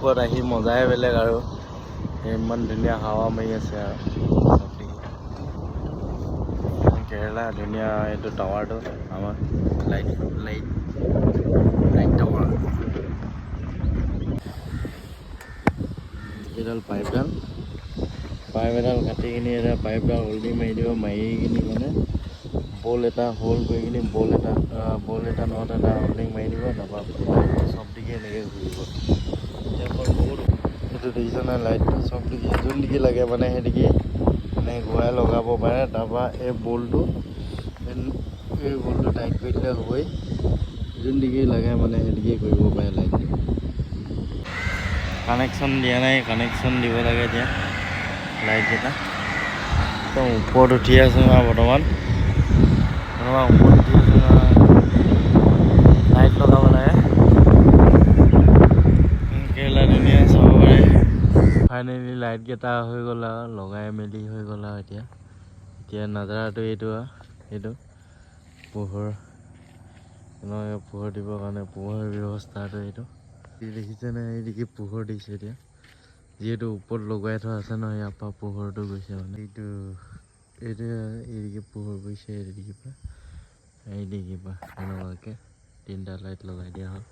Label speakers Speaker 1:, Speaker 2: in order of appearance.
Speaker 1: ওপৰত আহি মজাই বেলেগ আৰু ইমান ধুনীয়া হাৱা মাৰি আছে আৰু কেৰেলা ধুনীয়া এইটো টাৱাৰটো আমাৰ লাইট টাৱাৰ এইডাল পাইপডাল কাটি কিনি এটা পাইপডাল হল্ডিং মাৰি দিব মাৰি কিনি মানে বল এটা হোল কৰি কিনি বল এটা নট এটা হল্ডিং মাৰি দিব তাৰপৰা চব দিকে এনেকৈ ঘূৰিব এইটো দেখিছে নাই লাইটটো চব দিকে যোনদিকে লাগে মানে সেইদিকে মানে ঘূৰাই লগাব পাৰে তাৰপৰা এই বলটো টাইট কৰি দিলে হ'বই যোনদিকে লাগে মানে সেইদিকে কৰিব পাৰে লাইটটো কানেকশ্যন দিয়া নাই কানেকশ্যন দিব লাগে এতিয়া লাইটকেইটা একদম ওপৰত উঠি আছোঁ আৰু বৰ্তমান ওপৰত উঠি আছোঁ লাইট লগাব লাগে কেৰেলা ধুনীয়া চাব পাৰে ফাইনেলি লাইটকেইটা হৈ গ'ল আৰু লগাই মেলি হৈ গ'ল আৰু এতিয়া নাজাৰাটো এইটো পোহৰ এনেকৈ পোহৰ দিবৰ কাৰণে পোহৰৰ ব্যৱস্থাটো এইটো দেখিছেনে এইদিকে পোহৰ দিছে এতিয়া যিহেতু ওপৰত লগাই থোৱা আছে ন ইয়াৰ পৰা পোহৰটো গৈছে মানে এইদিকে পোহৰ গৈছে এইদিকে পৰা এনেকুৱাকৈ 3টা লাইট লগাই দিয়া হ'ল